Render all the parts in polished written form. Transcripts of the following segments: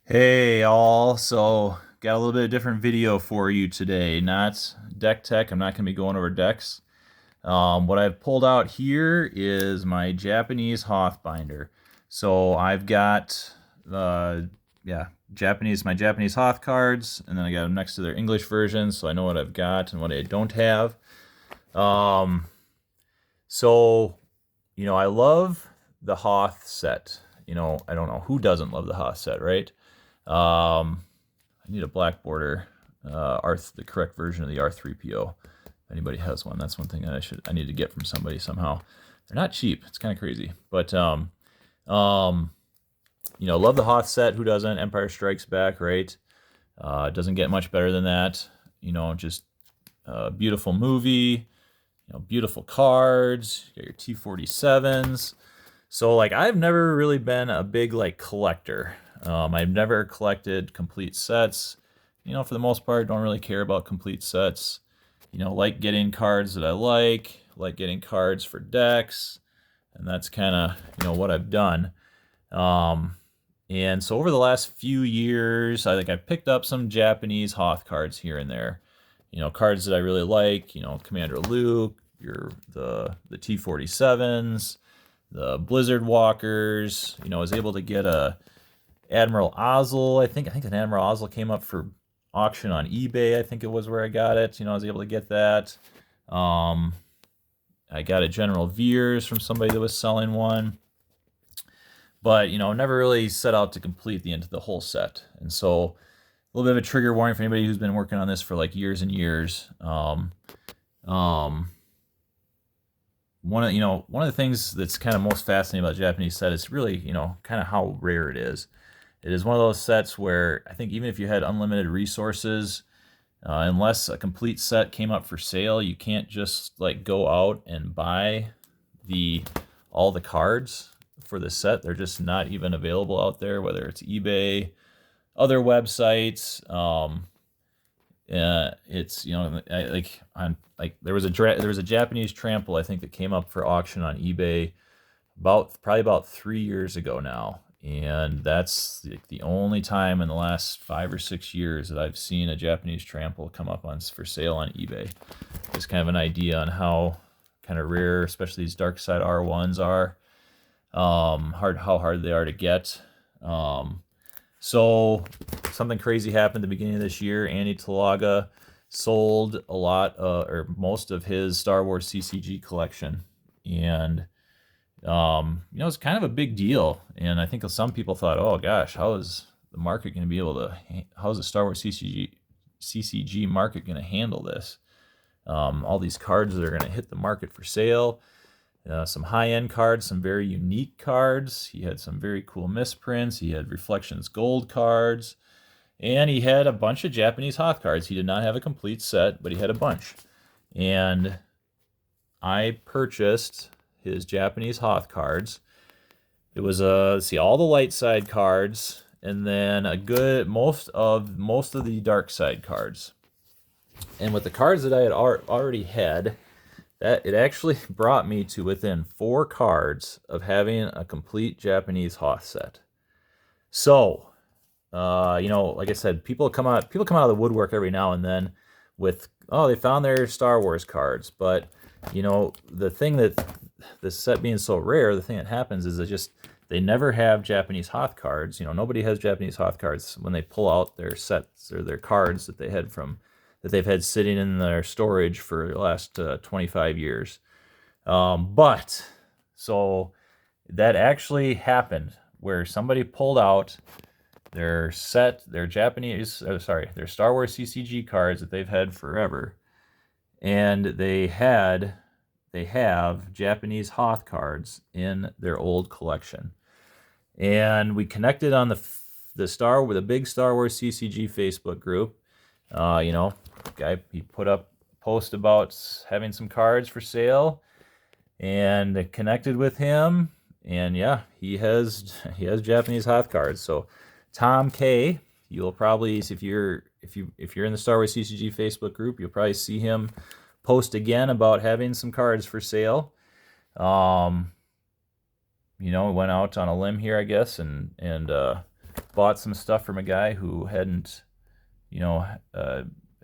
Hey all, so got a little bit of different video for you today. Not deck tech, I'm not going to be going over decks. What I've pulled out here is my Japanese Hoth binder. So I've got yeah, my Japanese Hoth cards, and then I got them next to their English versions, so I know what I've got and what I don't have. Um, so, I love the Hoth set. I don't know who doesn't love the Hoth set, right? I need a black border, the correct version of the R3PO. If anybody has one, that's one thing that I need to get from somebody somehow. They're not cheap. It's kind of crazy, but love the Hoth set. Who doesn't? Empire Strikes Back, right? Doesn't get much better than that. Just a beautiful movie. Beautiful cards. You got your T-47s. So I've never really been a big collector. I've never collected complete sets. For the most part, don't really care about complete sets. Like getting cards that I like getting cards for decks, and that's kind of what I've done. And so over the last few years, I think I picked up some Japanese Hoth cards here and there. Cards that I really like. Commander Luke, the T-47s, the Blizzard Walkers. I was able to get a Admiral Ozzel. I think an Admiral Ozzel came up for auction on eBay. I think it was where I got it. I was able to get that. I got a General Veers from somebody that was selling one. But, never really set out to complete the whole set. And so a little bit of a trigger warning for anybody who's been working on this for years and years. One of the things that's kind of most fascinating about Japanese set is really, kind of how rare it is. It is one of those sets where I think even if you had unlimited resources, unless a complete set came up for sale, you can't just go out and buy all the cards for the set. They're just not even available out there, whether it's eBay, other websites. It's there was a Japanese trample I think that came up for auction on eBay probably about 3 years ago now, and that's the only time in the last 5 or 6 years that I've seen a Japanese trample come up for sale on eBay. Just kind of an idea on how kind of rare, especially these dark side R1s are, how hard they are to get. So something crazy happened at the beginning of this year. Andy Talaga sold a lot, or most of his Star Wars CCG collection, and it's kind of a big deal. And I think some people thought, oh gosh, how is the market going to be able to? How is the Star Wars CCG market going to handle this? All these cards that are going to hit the market for sale. Some high-end cards, some very unique cards. He had some very cool misprints. He had Reflections Gold cards. And he had a bunch of Japanese Hoth cards. He did not have a complete set, but he had a bunch. And I purchased his Japanese Hoth cards. It was all the light side cards, and then most of the dark side cards. And with the cards that I had already had, that it actually brought me to within 4 cards of having a complete Japanese Hoth set. So, like I said, people come out of the woodwork every now and then with, oh, they found their Star Wars cards. But the thing that this set being so rare, the thing that happens is they never have Japanese Hoth cards. Nobody has Japanese Hoth cards when they pull out their sets or their cards that they've had sitting in their storage for the last 25 years. But so that actually happened where somebody pulled out their Star Wars CCG cards that they've had forever, and they have Japanese Hoth cards in their old collection. And we connected on the big Star Wars CCG Facebook group. Guy, he put up a post about having some cards for sale, and connected with him, and yeah, he has Japanese Hoth cards. So Tom K, you'll probably, if you're in the Star Wars CCG Facebook group, you'll probably see him post again about having some cards for sale. Went out on a limb here, I guess, and bought some stuff from a guy who hadn't, you know,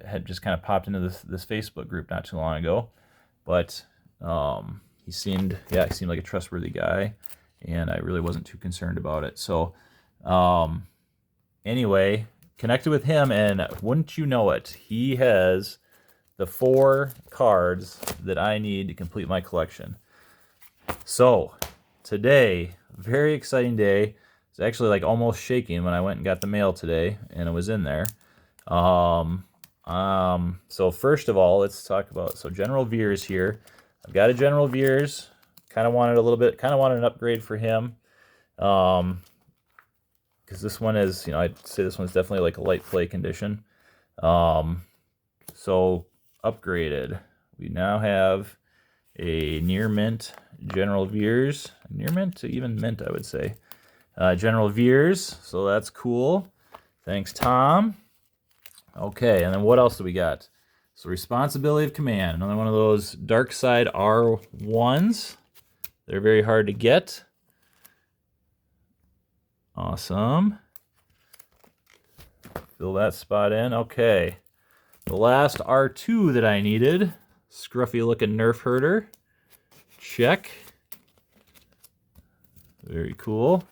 had just kind of popped into this Facebook group not too long ago, but he seemed like a trustworthy guy, and I really wasn't too concerned about it. So anyway, connected with him, and wouldn't you know it, he has the 4 cards that I need to complete my collection. So today, very exciting day. It's actually like almost shaking when I went and got the mail today, and it was in there. So first of all, let's talk about, so General Veers here. I've got a General Veers. Kind of wanted an upgrade for him. Because this one is, I'd say this one's definitely like a light play condition. So upgraded. We now have a near mint General Veers. Near mint to even mint, I would say. General Veers, so that's cool. Thanks, Tom. Okay, and then what else do we got? So Responsibility of Command, another one of those Dark Side R1s. They're very hard to get. Awesome. Fill that spot in. Okay. The last R2 that I needed, scruffy looking Nerf herder. Check. Very cool.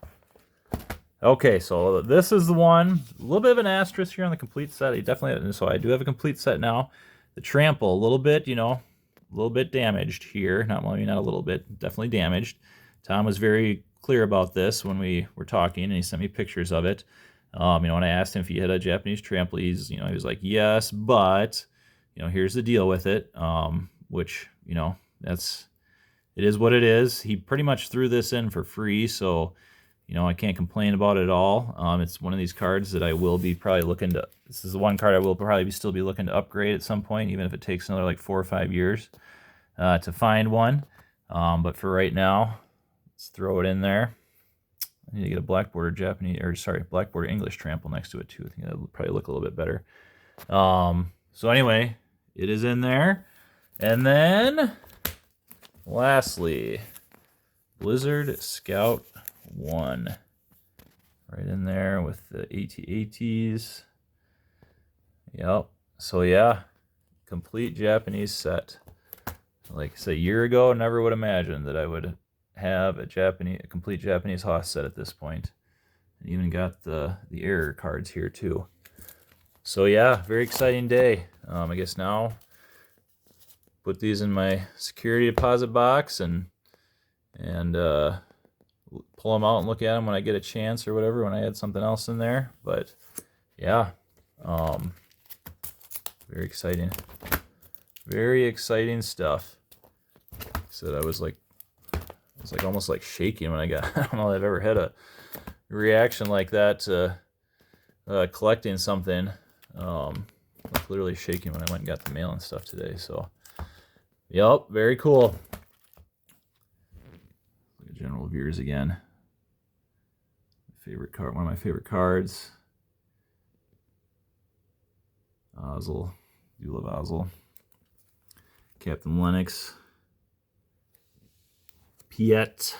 Okay, so this is the one. A little bit of an asterisk here on the complete set. So I do have a complete set now. The trample, a little bit, a little bit damaged here. Maybe not a little bit, definitely damaged. Tom was very clear about this when we were talking, and he sent me pictures of it. When I asked him if he had a Japanese trample, he was like, yes, but, here's the deal with it, which, it is what it is. He pretty much threw this in for free, so, I can't complain about it at all. It's one of these cards that I will be probably looking to, this is the one card I will probably still be looking to upgrade at some point, even if it takes another like 4 or 5 years to find one. But for right now, let's throw it in there. I need to get a black border black border English trample next to it too. I think that'll probably look a little bit better. So anyway, it is in there. And then, lastly, Blizzard Scout 1. Right in there with the AT-ATs. Yep. So yeah, complete Japanese set. Like I said, a year ago, never would imagine that I would have a complete Japanese Hoth set at this point. And even got the error cards here too. So yeah, very exciting day. I guess now put these in my security deposit box and pull them out and look at them when I get a chance or whatever, when I add something else in there. But yeah, very exciting. Very exciting stuff. So I was like almost like shaking when I got, I don't know if I've ever had a reaction like that to collecting something. I was literally shaking when I went and got the mail and stuff today. So, yep, very cool. General Veers again. Favorite card, one of my favorite cards. Ozzel, do love Ozzel. Captain Lennox. Piet.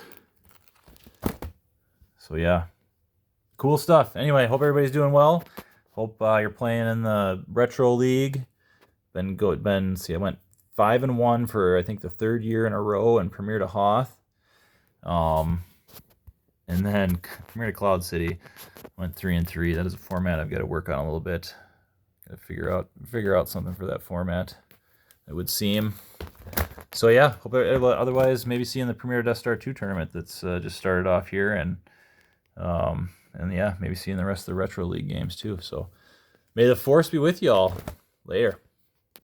So yeah, cool stuff. Anyway, hope everybody's doing well. Hope you're playing in the Retro League. I went 5-1 for I think the 3rd year in a row and Premier to Hoth. And then Premier to Cloud City went 3-3. That is a format I've got to work on a little bit. Got to figure out something for that format, it would seem. So yeah, hope otherwise maybe see you in the Premier Death Star 2 tournament that's just started off here, and yeah, maybe see you in the rest of the Retro League games too. So may the force be with you all. Later.